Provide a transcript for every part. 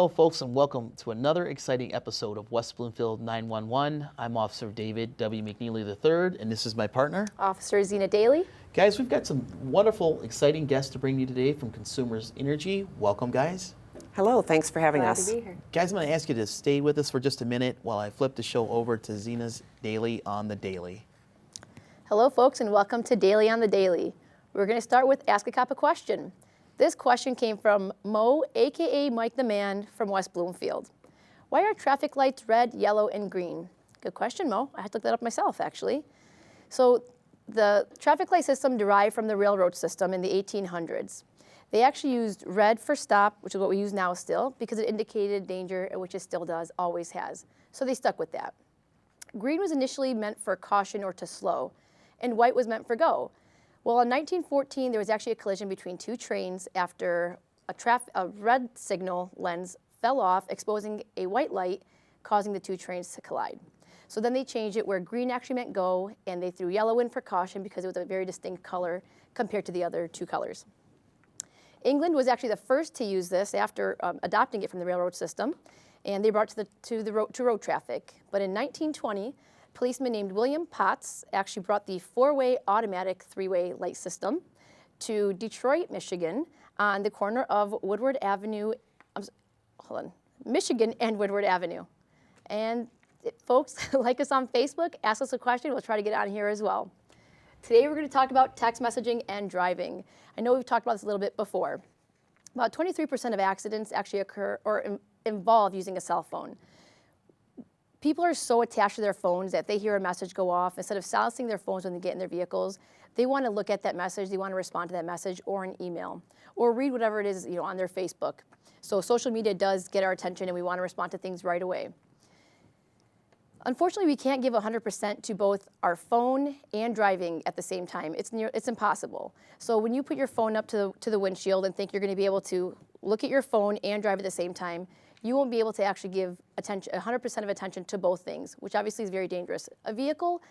folks, and welcome to another exciting episode of West Bloomfield 911. I'm Officer David W. McNealy III, and this is my partner, Officer Zena Dailey. Guys, we've got some wonderful, exciting guests to bring you today from Consumers Energy. Welcome, guys. Hello, thanks for having Glad us. to be here. Guys, I'm going to ask you to stay with us for just a minute while I flip the show over to Zena's Daily on the Daily. Hello, folks, and welcome to Daily on the Daily. We're going to start with Ask a Cop a Question. This question came from Mo, aka Mike the Man, from West Bloomfield. Why are traffic lights red, yellow, and green? Good question, Mo. I had to look that up myself, actually. So the traffic light system derived from the railroad system in the 1800s. They actually used red for stop, which is what we use now still, because it indicated danger, which it still does, always has. So they stuck with that. Green was initially meant for caution or to slow, and white was meant for go. Well, in 1914, there was actually a collision between two trains after a red signal lens fell off, exposing a white light, causing the two trains to collide. So then they changed it where green actually meant go, and they threw yellow in for caution because it was a very distinct color compared to the other two colors. England was actually the first to use this after adopting it from the railroad system, and they brought it to road traffic. But in 1920, a policeman named William Potts actually brought the four-way automatic three-way light system to Detroit, Michigan, on the corner of Woodward Avenue, Michigan and Woodward Avenue. And folks, like us on Facebook, ask us a question, we'll try to get on here as well. Today we're going to talk about text messaging and driving. I know we've talked about this a little bit before. About 23% of accidents actually occur or involve using a cell phone. People are so attached to their phones that they hear a message go off, instead of silencing their phones when they get in their vehicles, they want to look at that message, they want to respond to that message or an email, or read whatever it is, on their Facebook. So social media does get our attention and we want to respond to things right away. Unfortunately, we can't give 100% to both our phone and driving at the same time. It's impossible. So when you put your phone up to the windshield and think you're going to be able to look at your phone and drive at the same time, you won't be able to actually give 100% of attention to both things, which obviously is very dangerous. A vehicle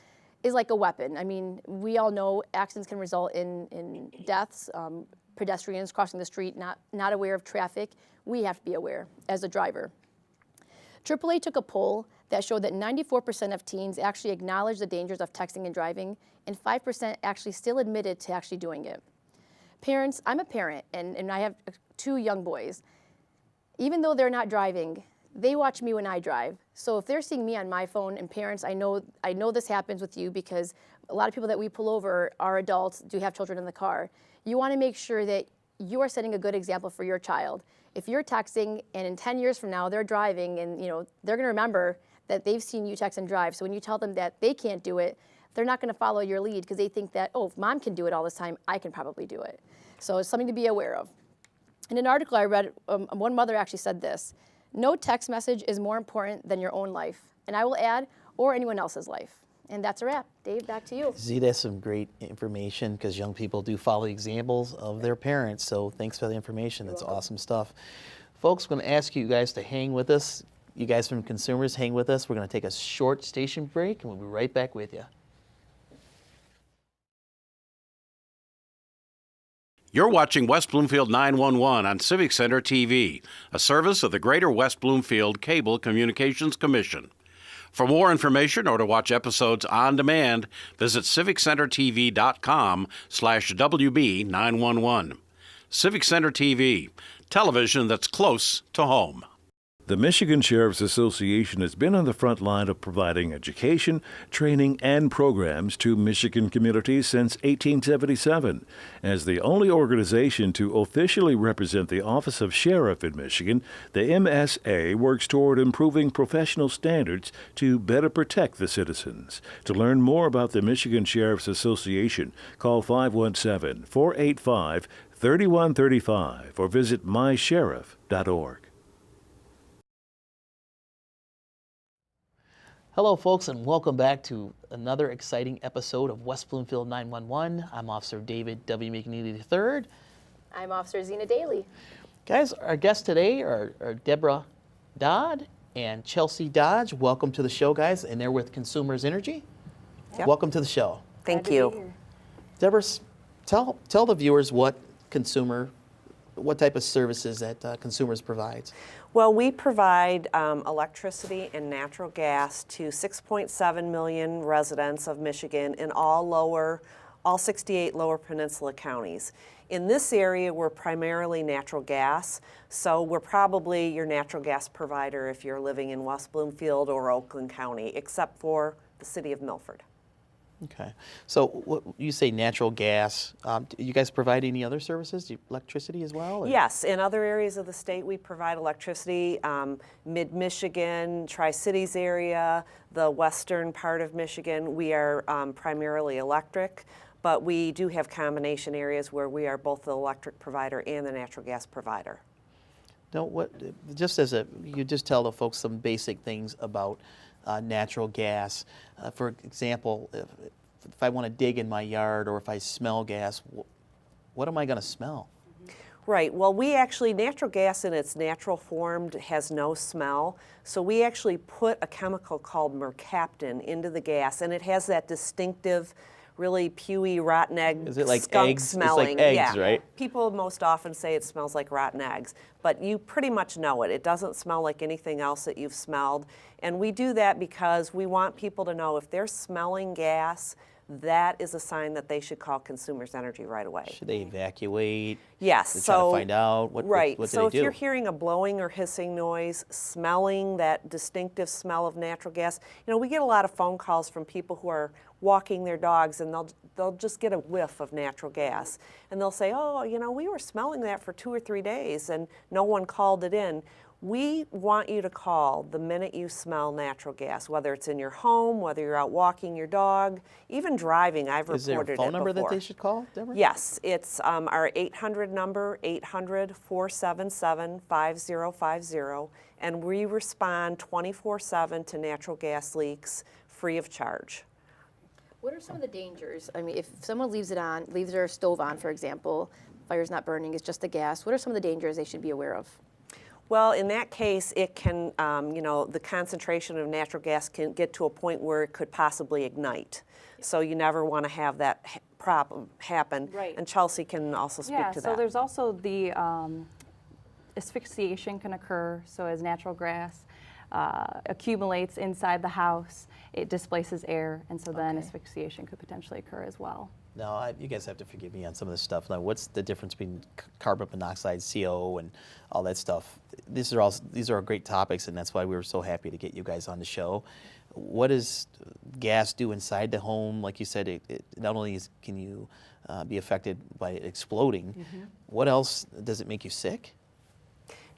is like a weapon. I mean, we all know accidents can result in deaths, pedestrians crossing the street, not aware of traffic. We have to be aware as a driver. AAA took a poll that showed that 94% of teens actually acknowledge the dangers of texting and driving, and 5% actually still admitted to actually doing it. Parents, I'm a parent, and I have two young boys. Even though they're not driving, they watch me when I drive. So if they're seeing me on my phone, and parents, I know this happens with you because a lot of people that we pull over are adults, do have children in the car. You want to make sure that you are setting a good example for your child. If you're texting and in 10 years from now they're driving and they're going to remember that they've seen you text and drive. So when you tell them that they can't do it, they're not going to follow your lead because they think that, oh, if mom can do it all this time, I can probably do it. So it's something to be aware of. In an article I read, one mother actually said this: no text message is more important than your own life. And I will add, or anyone else's life. And that's a wrap. Dave, back to you. Z, that's some great information because young people do follow examples of their parents. So thanks for the information. That's awesome stuff. Folks, I'm going to ask you guys to hang with us. You guys from Consumers, hang with us. We're going to take a short station break and we'll be right back with you. You're watching West Bloomfield 911 on Civic Center TV, a service of the Greater West Bloomfield Cable Communications Commission. For more information or to watch episodes on demand, visit civiccentertv.com/WB911. Civic Center TV, television that's close to home. The Michigan Sheriff's Association has been on the front line of providing education, training, and programs to Michigan communities since 1877. As the only organization to officially represent the Office of Sheriff in Michigan, the MSA works toward improving professional standards to better protect the citizens. To learn more about the Michigan Sheriff's Association, call 517-485-3135 or visit mysheriff.org. Hello, folks, and welcome back to another exciting episode of West Bloomfield 911. I'm Officer David W. McNealy III. I'm Officer Zena Dailey. Guys, our guests today are Debra Dodd and Chelsea Dodge. Welcome to the show, guys, and they're with Consumers Energy. Yep. Welcome to the show. Thank you. Debra, tell the viewers what type of services that Consumers provides. Well, we provide electricity and natural gas to 6.7 million residents of Michigan in all 68 lower peninsula counties. In this area, we're primarily natural gas, so we're probably your natural gas provider if you're living in West Bloomfield or Oakland County, except for the city of Milford. Okay. So you say natural gas. Do you guys provide any other services? Do you, electricity as well? Or? Yes, in other areas of the state, we provide electricity. Mid-Michigan, Tri-Cities area, the western part of Michigan, we are primarily electric, but we do have combination areas where we are both the electric provider and the natural gas provider. No, just as you just tell the folks some basic things about natural gas. For example, if I want to dig in my yard or if I smell gas, what am I going to smell? Right, well natural gas in its natural form has no smell, so we actually put a chemical called mercaptan into the gas, and it has that distinctive, really pewy, rotten egg, Is it like skunk eggs? smelling. It's like eggs, yeah. right? People most often say it smells like rotten eggs, but you pretty much know it. It doesn't smell like anything else that you've smelled, and we do that because we want people to know if they're smelling gas, that is a sign that they should call Consumers Energy right away. Should they evacuate? Yes. To try to find out what right. What do so they if do? you're hearing a blowing or hissing noise, smelling that distinctive smell of natural gas, we get a lot of phone calls from people who are walking their dogs, and they'll just get a whiff of natural gas, and they'll say, oh, we were smelling that for 2 or 3 days, and no one called it in. We want you to call the minute you smell natural gas, whether it's in your home, whether you're out walking your dog, even driving. I've reported it before. Is there a phone number that they should call, Debra? Yes, it's our 800 number, 800-477-5050, and we respond 24/7 to natural gas leaks free of charge. What are some of the dangers? I mean, if someone leaves their stove on, for example, fire's not burning, it's just the gas, what are some of the dangers they should be aware of? Well, in that case, it can, the concentration of natural gas can get to a point where it could possibly ignite. So you never want to have that problem happen. Right. And Chelsea can also speak to that. Yeah, so there's also the asphyxiation can occur. So as natural gas accumulates inside the house, it displaces air, and so then asphyxiation could potentially occur as well. Now, you guys have to forgive me on some of this stuff. Now, what's the difference between carbon monoxide, CO, and all that stuff? These are great topics, and that's why we were so happy to get you guys on the show. What does gas do inside the home? Like you said, it not only can you be affected by it exploding, what else does it make you sick?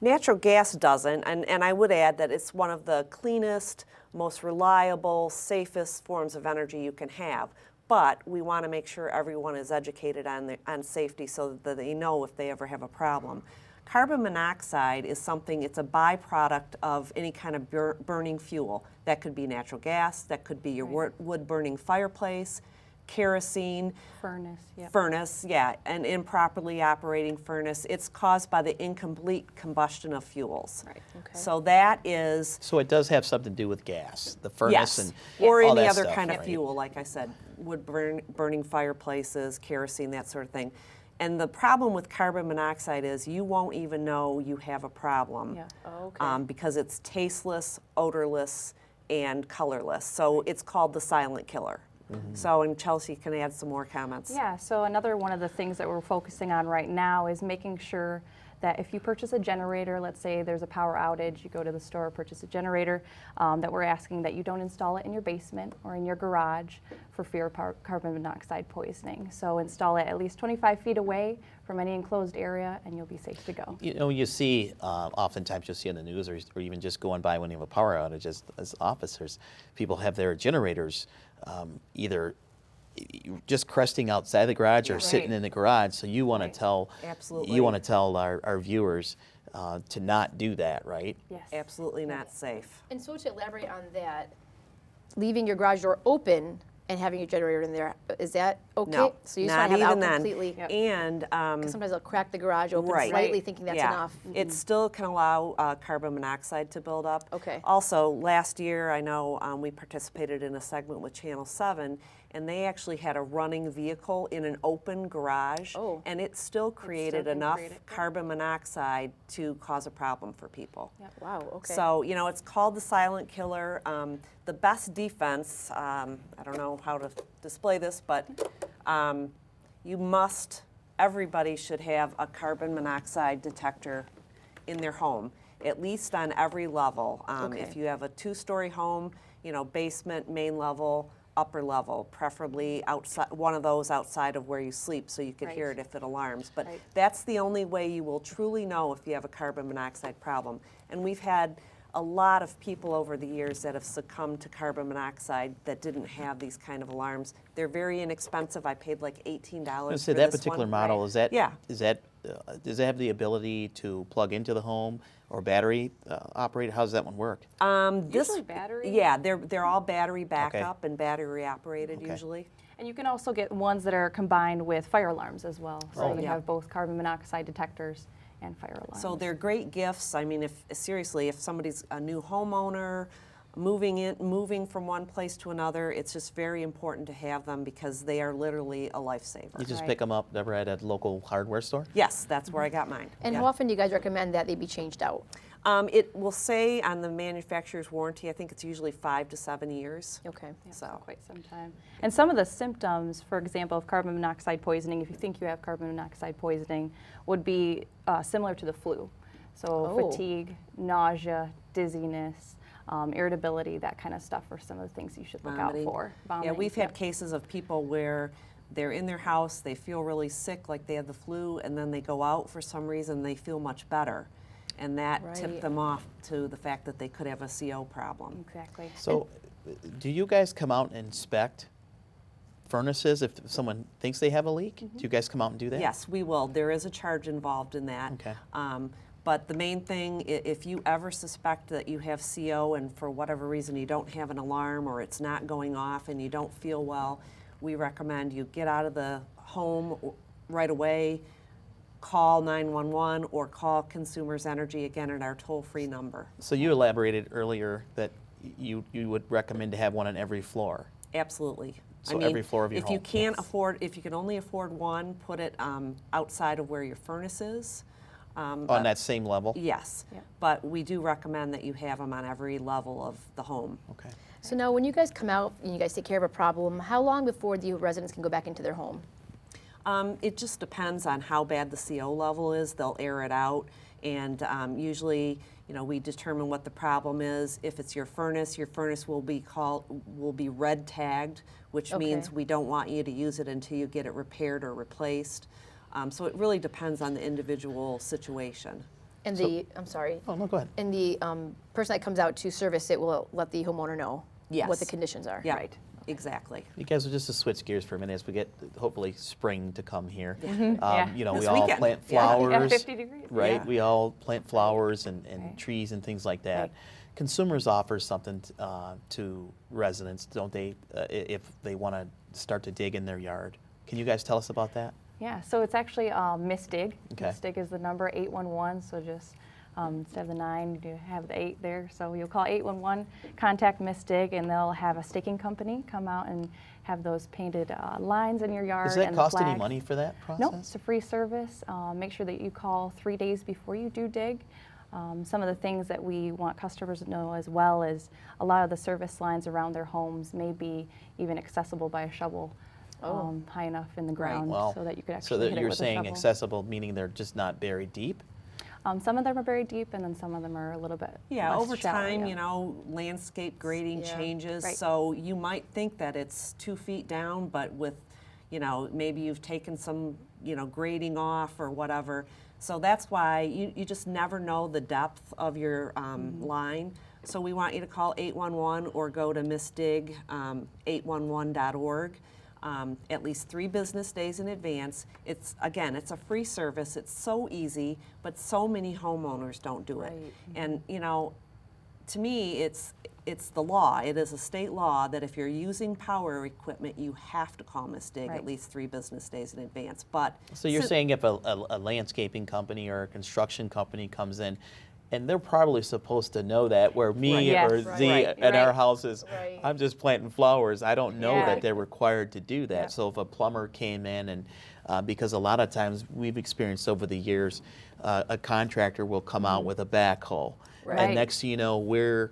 Natural gas doesn't, and I would add that it's one of the cleanest, most reliable, safest forms of energy you can have. But we want to make sure everyone is educated on safety so that they know if they ever have a problem. Carbon monoxide is it's a byproduct of any kind of burning fuel. That could be natural gas, that could be your wood-burning fireplace, kerosene. Furnace, yeah, an improperly operating furnace. It's caused by the incomplete combustion of fuels. Right, okay. So that is... So it does have something to do with gas, the furnace Yes, and or all any that other stuff, kind of right? fuel, like I said, burning fireplaces, kerosene, that sort of thing. And the problem with carbon monoxide is you won't even know you have a problem because it's tasteless, odorless, and colorless. So it's called the silent killer. So, and Chelsea can add some more comments. Yeah, so another one of the things that we're focusing on right now is making sure that if you purchase a generator, let's say there's a power outage, you go to the store, purchase a generator, that we're asking that you don't install it in your basement or in your garage for fear of carbon monoxide poisoning. So install it at least 25 feet away from any enclosed area and you'll be safe to go. You see, oftentimes you'll see on the news or even just going by when you have a power outage as officers, people have their generators either just cresting outside the garage or sitting in the garage. So you want to tell, our viewers to not do that, right? Yes. Absolutely not safe. And so to elaborate on that, leaving your garage door open and having your generator in there, is that okay? No, So you just not want to have even it out then. completely. And Because sometimes they'll crack the garage open slightly thinking that's enough. It still can allow carbon monoxide to build up. Okay. Also, last year, I know we participated in a segment with Channel 7, and they actually had a running vehicle in an open garage, Oh. and it still created can enough create it, yeah. carbon monoxide to cause a problem for people. Wow, okay. So, you know, it's called the silent killer. The best defense, I don't know how to display this, but everybody should have a carbon monoxide detector in their home, at least on every level. Okay. If you have a 2-story home, you know, basement, main level, upper level, preferably outside, one of those outside of where you sleep so you can hear Right. it if it alarms. But Right. that's the only way you will truly know if you have a carbon monoxide problem. And we've had a lot of people over the years that have succumbed to carbon monoxide that didn't have these kind of alarms. They're very inexpensive. I paid like $18 So for that this particular one. model, is that, Yeah. does that have the ability to plug into the home or battery operated? How does that one work? Usually battery. Yeah, they're all battery backup and battery operated Okay. usually. And you can also get ones that are combined with fire alarms as well. So Oh. you Yeah. have both carbon monoxide detectors and fire alarms. So they're great gifts. I mean, if somebody's a new homeowner, moving from one place to another, it's just very important to have them because they are literally a lifesaver. You just Right. pick them up, Debra, at a local hardware store? Yes, that's where I got mine. And yeah. how often do you guys recommend that they be changed out? It will say on the manufacturer's warranty, I think it's usually 5 to 7 years. Okay. Yeah, So. for quite some time. And some of the symptoms, for example, of carbon monoxide poisoning, if you think you have carbon monoxide poisoning, would be similar to the flu. So Oh. fatigue, nausea, dizziness, irritability, that kind of stuff are some of the things you should look Vomiting. out for. Yeah, Vomiting, we've had yep. cases of people where they're in their house, they feel really sick, like they had the flu, and then they go out for some reason, they feel much better. And that Right. tipped them off to the fact that they could have a CO problem. Exactly. So, do you guys come out and inspect furnaces if someone thinks they have a leak? Do you guys come out and do that? Yes, we will. There is a charge involved in that. Okay. But the main thing, if you ever suspect that you have CO and for whatever reason you don't have an alarm or it's not going off and you don't feel well, we recommend you get out of the home right away, call 911 or call Consumers Energy again at our toll-free number. So you elaborated earlier that you would recommend to have one on every floor. Absolutely. So every floor of your if you home. can't afford, if you can only afford one, put it outside of where your furnace is. On that same level? Yes, Yeah. but we do recommend that you have them on every level of the home. Okay. So now when you guys come out and you guys take care of a problem, how long before the residents can go back into their home? It just depends on how bad the CO level is. They'll air it out, and usually, you know, we determine what the problem is. If it's your furnace will be red tagged, which Okay. means we don't want you to use it until you get it repaired or replaced. So it really depends on the individual situation. And I'm sorry. Oh, no, go ahead. And the person that comes out to service it will let the homeowner know Yes. what the conditions are. Yeah, Right. exactly. You guys will just to switch gears for a minute as we get hopefully spring to come here. Yeah. You know, This we all weekend. plant Yeah. flowers, Yeah, 50 degrees. right? Yeah. We all plant flowers and Right. trees and things like that. Right. Consumers offer something to residents, don't they, if they want to start to dig in their yard. Can you guys tell us about that? Yeah, so it's actually MISDIG. Okay. MISDIG is the number 811, so just instead of the 9, you have the 8 there. So you'll call 811, contact MISDIG, and they'll have a staking company come out and have those painted lines in your yard. Does that and the cost any flags. money for that process? Nope, it's a free service. Make sure that you call 3 days before you do dig. Some of the things that we want customers to know as well is a lot of the service lines around their homes may be even accessible by a shovel. High enough in the ground Well, so that you could actually so that hit it you're with a saying shovel. accessible, meaning they're just not buried deep? Some of them are very deep, and then some of them are a little bit Yeah, less over shallow, time, yeah. you know, landscape grading Yeah. changes. Right. So you might think that it's 2 feet down, but with, you know, maybe you've taken some, you know, grading off or whatever. So that's why you just never know the depth of your line. So we want you to call 811 or go to MISDIG, 811.org. At least 3 business days in advance. It's a free service. It's so easy, but so many homeowners don't do it. Right. And you know, to me, it's the law. It is a state law that if you're using power equipment, you have to call MISDIG Right. at least 3 business days in advance. But So you're saying if a landscaping company or a construction company comes in, And they're probably supposed to know that, where me Right. Yes. or Right. Z Right. at our Right. houses, Right. I'm just planting flowers. I don't know Yeah. that they're required to do that. Yeah. So if a plumber came in and, because a lot of times we've experienced over the years, a contractor will come out with a backhoe. Right. And next thing you know, we're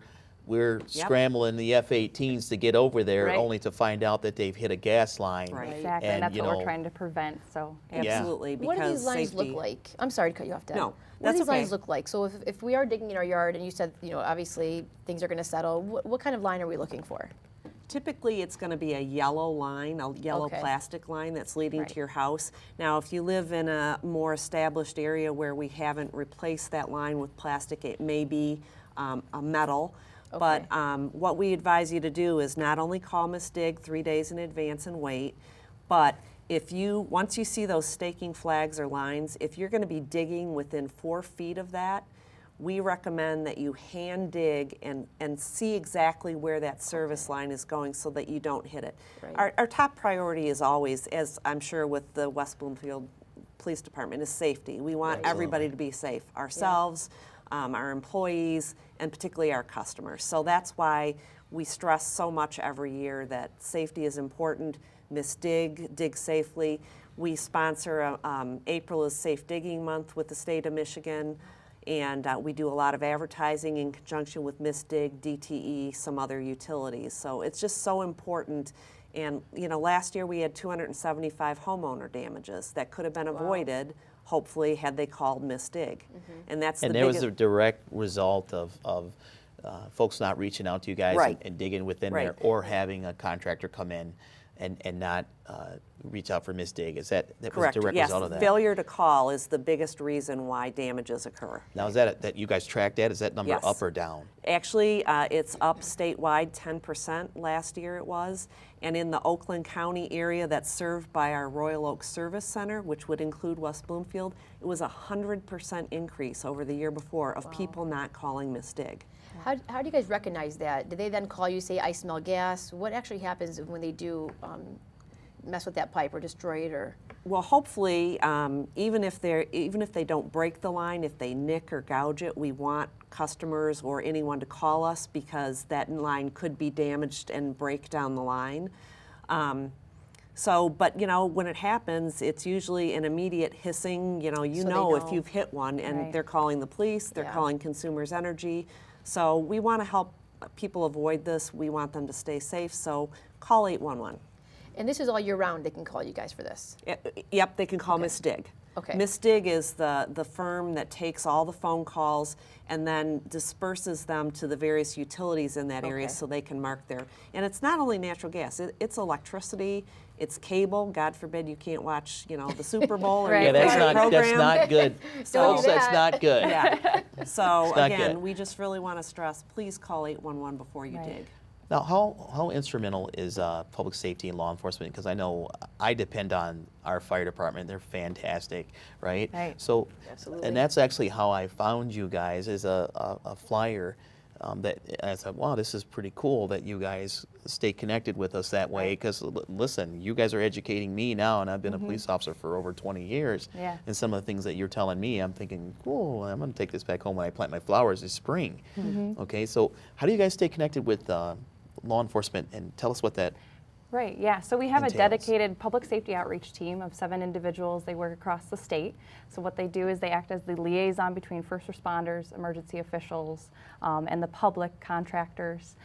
scrambling the F-18s to get over there, Right. only to find out that they've hit a gas line. Right. Exactly, and And, that's you what know, we're trying to prevent. So Absolutely, What do because these lines safety. look like? I'm sorry to cut you off, Deb. No, What do that's these lines okay. look like? So if we are digging in our yard, and you said, obviously things are going to settle, what kind of line are we looking for? Typically, it's going to be a yellow line, a yellow Okay. plastic line that's leading Right. to your house. Now, if you live in a more established area where we haven't replaced that line with plastic, it may be a metal. But what we advise you to do is not only call Miss Dig 3 days in advance and wait, but once you see those staking flags or lines, if you're going to be digging within 4 feet of that, we recommend that you hand dig and see exactly where that service line is going so that you don't hit it. Right. Our top priority is always, as I'm sure with the West Bloomfield Police Department, is safety. We want everybody to be safe, ourselves, our employees, and particularly our customers. So that's why we stress so much every year that safety is important. Miss Dig, dig safely. We sponsor April is Safe Digging Month with the state of Michigan. And we do a lot of advertising in conjunction with Miss Dig, DTE, some other utilities. So it's just so important. And last year we had 275 homeowner damages that could have been avoided, hopefully, had they called Miss Dig. And that's And the there was biggest. a direct result of folks not reaching out to you guys Right. and digging within Right. there, or having a contractor come in and not reach out for Miss Dig. That was Correct. a direct Yes, result of that? failure to call is the biggest reason why damages occur. Now, is that you guys tracked that? Is that number Yes. up or down? Actually, it's up statewide 10% last year it was. And in the Oakland County area that's served by our Royal Oak Service Center, which would include West Bloomfield, it was a 100% increase over the year before of people not calling Miss Dig. How do you guys recognize that? Do they then call you, say, I smell gas? What actually happens when they do mess with that pipe or destroy it? Or Well, hopefully, even if they don't break the line, if they nick or gouge it, we want customers or anyone to call us because that line could be damaged and break down the line. But when it happens, it's usually an immediate hissing. So they if know. you've hit one, and Right. they're calling the police, they're Yeah. calling Consumers Energy. So we want to help people avoid this. We want them to stay safe. So call 811. and this is all year round. They can call you guys for this. Yep, they can call Miss Dig. Okay. Miss Dig is the firm that takes all the phone calls and then disperses them to the various utilities in that area Okay. so they can mark their. And it's not only natural gas; it's electricity, it's cable. God forbid you can't watch, the Super Bowl or Right. Yeah, your that's favorite not program. good. Don't Folks, do that's that. not good. Yeah. So It's not again, good. we just really want to stress: please call 811 before you Right. dig. Now, how instrumental is public safety and law enforcement? Because I know I depend on our fire department. They're fantastic, right? Right. So, Absolutely. and that's actually how I found you guys, is a flyer that I thought, wow, this is pretty cool that you guys stay connected with us that way. Because listen, you guys are educating me now, and I've been a police officer for over 20 years. Yeah. And some of the things that you're telling me, I'm thinking, oh, I'm going to take this back home when I plant my flowers this spring. Okay, so how do you guys stay connected with law enforcement, and tell us what that. Right, yeah. So we have a entails. dedicated public safety outreach team of 7 individuals. They work across the state. So what they do is they act as the liaison between first responders, emergency officials, and the public contractors,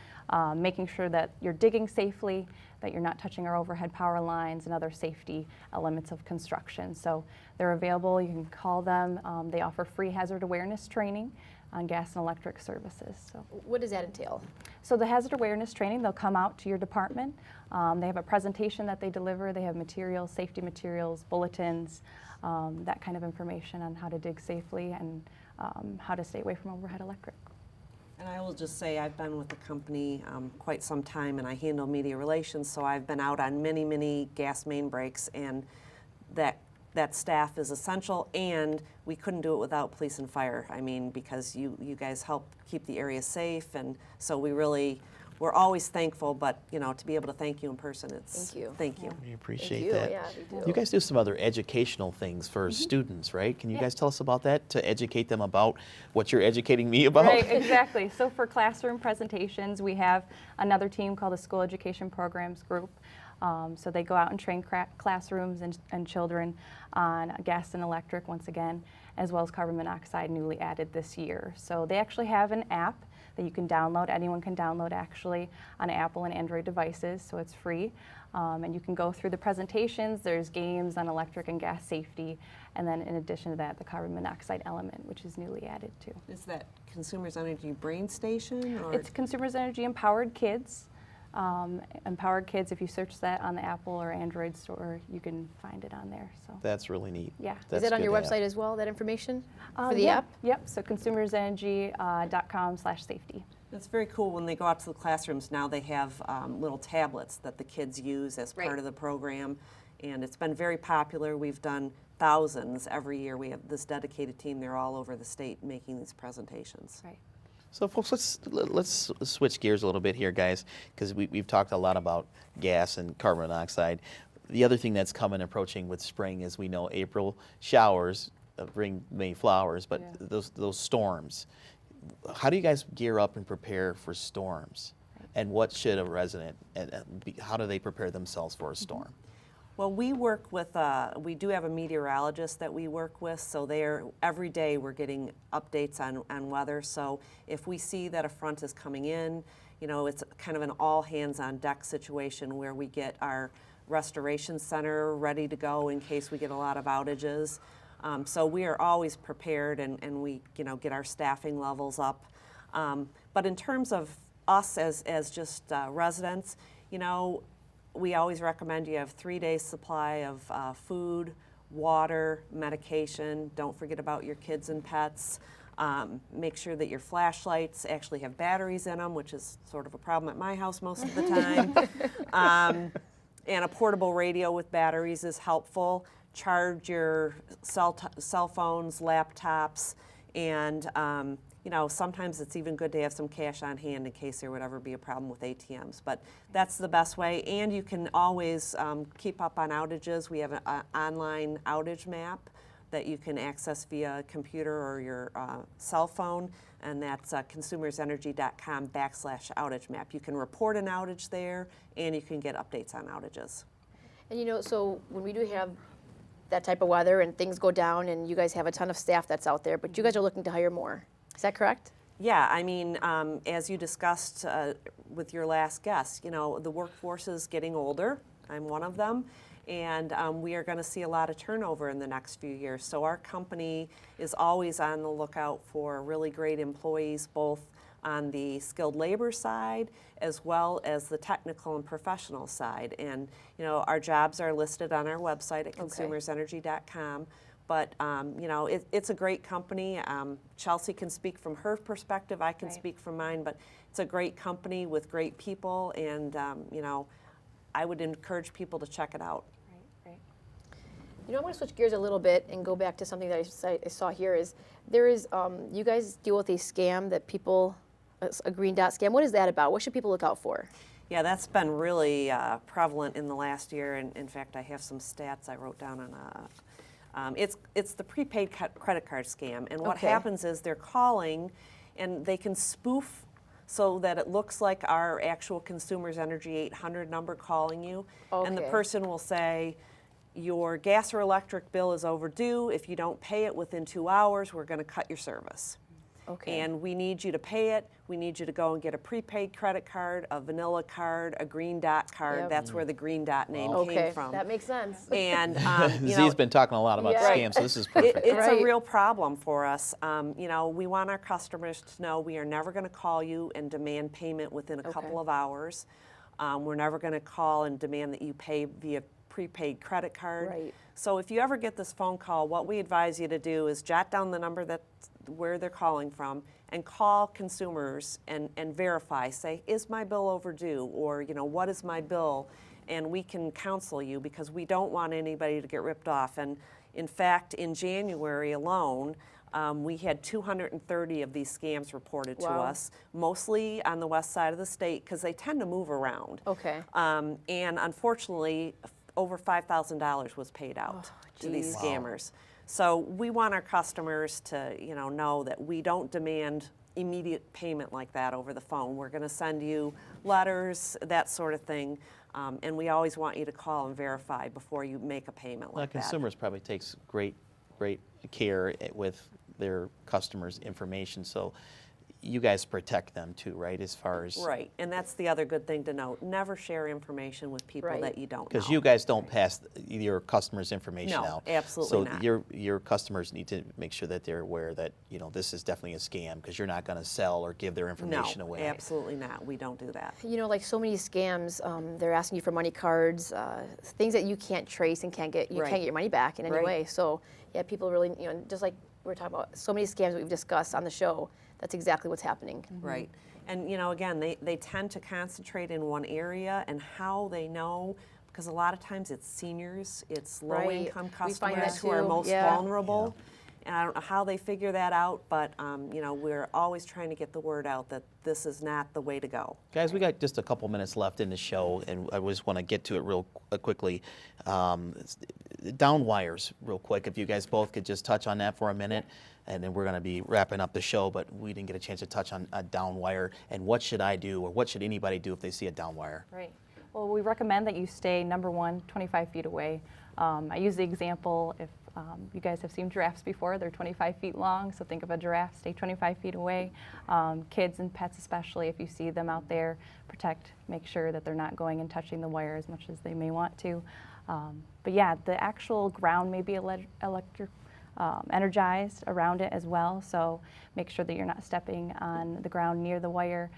making sure that you're digging safely, that you're not touching our overhead power lines and other safety elements of construction. So they're available. You can call them. They offer free hazard awareness training on gas and electric services. So. What does that entail? So the hazard awareness training, they'll come out to your department. They have a presentation that they deliver. They have materials, safety materials, bulletins, that kind of information on how to dig safely and how to stay away from overhead electric. And I will just say I've been with the company quite some time, and I handle media relations, so I've been out on many, many gas main breaks, and that staff is essential, and we couldn't do it without police and fire. I mean, because you guys help keep the area safe, and so we're we're always thankful, but to be able to thank you in person, it's Thank you. Thank you. We appreciate Thank you. that. Yeah, we do. You guys do some other educational things for students, right? Can you guys tell us about that, to educate them about what you're educating me about? Right, exactly. So for classroom presentations, we have another team called the School Education Programs Group. So they go out and train classrooms and children on gas and electric, once again, as well as carbon monoxide, newly added this year. So they actually have an app that you can download. Anyone can download, actually, on Apple and Android devices, so it's free. And you can go through the presentations. There's games on electric and gas safety, and then in addition to that, the carbon monoxide element, which is newly added too. Is that Consumers Energy Brain Station? Or? It's Consumers Energy Empowered Kids. Empowered Kids, if you search that on the Apple or Android store, you can find it on there. So That's really neat. Yeah. That's Is that on good your to have. website as well, that information for the yeah, app? Yep, so consumersenergy.com/safety. It's very cool when they go out to the classrooms. Now they have little tablets that the kids use as part Right. of the program, and it's been very popular. We've done thousands every year. We have this dedicated team. They're all over the state making these presentations. Right. So folks, let's switch gears a little bit here, guys, because we've talked a lot about gas and carbon monoxide. The other thing that's approaching with spring is, we know April showers bring May flowers, but Yeah. those storms. How do you guys gear up and prepare for storms? And what should a resident, how do they prepare themselves for a storm? Well, we work with, we do have a meteorologist that we work with, so every day we're getting updates on weather. So if we see that a front is coming in, it's kind of an all hands on deck situation where we get our restoration center ready to go in case we get a lot of outages. So we are always prepared, and we get our staffing levels up. But in terms of us as just residents, we always recommend you have 3 days supply of food, water, medication. Don't forget about your kids and pets. Make sure that your flashlights actually have batteries in them, which is sort of a problem at my house most of the time. And a portable radio with batteries is helpful. Charge your cell phones, laptops, and sometimes it's even good to have some cash on hand in case there would ever be a problem with ATMs. But that's the best way, and you can always keep up on outages. We have an online outage map that you can access via computer or your cell phone, and that's consumersenergy.com/outage map. You can report an outage there, and you can get updates on outages. And so when we do have that type of weather and things go down, and you guys have a ton of staff that's out there, but you guys are looking to hire more. Is that correct? Yeah, I mean, as you discussed with your last guest, the workforce is getting older. I'm one of them. And we are going to see a lot of turnover in the next few years. So our company is always on the lookout for really great employees, both on the skilled labor side as well as the technical and professional side. And our jobs are listed on our website at consumersenergy.com. But it's a great company. Chelsea can speak from her perspective. I can speak from mine. But it's a great company with great people, and I would encourage people to check it out. Right. I want to switch gears a little bit and go back to something that I saw here. There is you guys deal with a scam that people, a green dot scam. What is that about? What should people look out for? Yeah, that's been really prevalent in the last year. And in fact, I have some stats I wrote down on it's the prepaid credit card scam. And what happens is they're calling, and they can spoof so that it looks like our actual Consumers Energy 800 number calling you. And the person will say, your gas or electric bill is overdue. If you don't pay it within 2 hours, we're going to cut your service. And we need you to pay it. We need you to go and get a prepaid credit card, a vanilla card, a green dot card. That's where the green dot name came from. That makes sense. And Z's been talking a lot about scams, so this is perfect. It's a real problem for us. We want our customers to know we are never going to call you and demand payment within a couple of hours. We're never going to call and demand that you pay via prepaid credit card. So if you ever get this phone call, what we advise you to do is jot down the number where they're calling from, and call consumers and verify. Say, is my bill overdue? Or, what is my bill? And we can counsel you, because we don't want anybody to get ripped off. And in fact, in January alone, We had 230 of these scams reported to Wow. us, mostly on the west side of the state, because they tend to move around. Okay. And unfortunately, over $5,000 was paid out to these geez. scammers. So we want our customers to, know that we don't demand immediate payment like that over the phone. We're going to send you letters, that sort of thing, and we always want you to call and verify before you make a payment Well, like that. consumers probably takes great care with their customers' information, so you guys protect them too, right? As far as Right, and that's the other good thing to note. Never share information with people Right. that you don't know. because you guys don't pass your customers' information No, out. absolutely so not. your customers need to make sure that they're aware that this is definitely a scam because you're not going to sell or give their information No, away. absolutely not. We don't do that. Like so many scams, they're asking you for money cards, things that you can't trace and can't get your money back in any Right. way. So yeah, people really, just like we were talking about, so many scams that we've discussed on the show. That's exactly what's happening. Right. And again, they tend to concentrate in one area, and how they know, because a lot of times it's seniors, it's Right. low-income We find that customers who are too, most yeah. vulnerable. And I don't know how they figure that out, but we're always trying to get the word out that this is not the way to go. Guys, we got just a couple minutes left in the show, and I just want to get to it real quickly. Down wires, real quick, if you guys both could just touch on that for a minute, and then we're going to be wrapping up the show, but we didn't get a chance to touch on a down wire, and what should I do, or what should anybody do if they see a down wire? Right. Well, we recommend that you stay, number one, 25 feet away. I use the example, if you guys have seen giraffes before, they're 25 feet long, so think of a giraffe, stay 25 feet away. Kids and pets especially, if you see them out there, make sure that they're not going and touching the wire as much as they may want to. But yeah, the actual ground may be energized around it as well, so make sure that you're not stepping on the ground near the wire.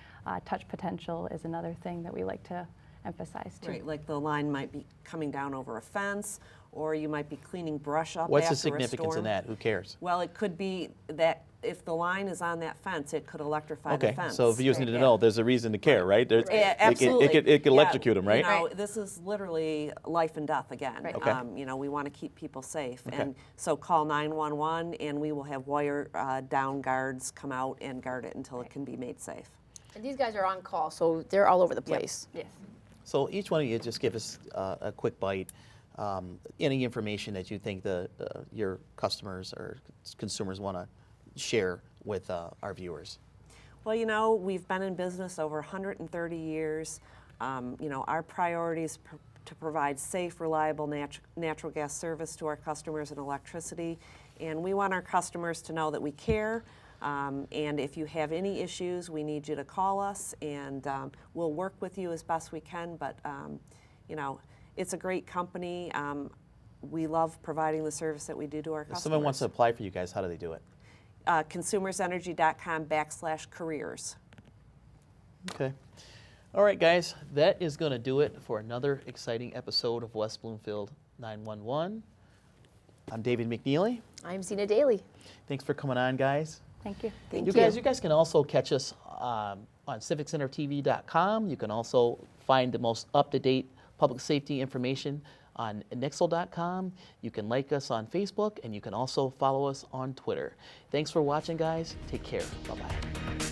Touch potential is another thing that we like to emphasize too. Right, like the line might be coming down over a fence, or you might be cleaning brush up What's after the significance a in storm. that? Who cares? Well, it could be that if the line is on that fence, it could electrify the Okay, fence. so if you just need to Yeah. know, there's a reason to care, right? There's- Yeah, absolutely. It could Yeah, electrocute them, right? This is literally life and death again. Right. Okay. We want to keep people safe. Okay. And so call 911, and we will have wire down guards come out and guard it until it can be made safe. And these guys are on call, so they're all over the place. Yes. So each one of you just give us a quick bite. Any information that you think your customers or consumers want to share with our viewers. Well, we've been in business over 130 years. Our priority is to provide safe, reliable natural gas service to our customers and electricity. And we want our customers to know that we care. And if you have any issues, we need you to call us, and we'll work with you as best we can. But, it's a great company. We love providing the service that we do to our If customers. someone wants to apply for you guys, how do they do it? consumersenergy.com/careers. Okay. All right, guys, that is going to do it for another exciting episode of West Bloomfield 911. I'm David McNealy. I'm Zena Dailey. Thanks for coming on, guys. Thank you. Thank You guys can also catch us on civiccentertv.com. You can also find the most up-to-date public safety information on nixle.com. You can like us on Facebook, and you can also follow us on Twitter. Thanks for watching, guys. Take care. Bye-bye.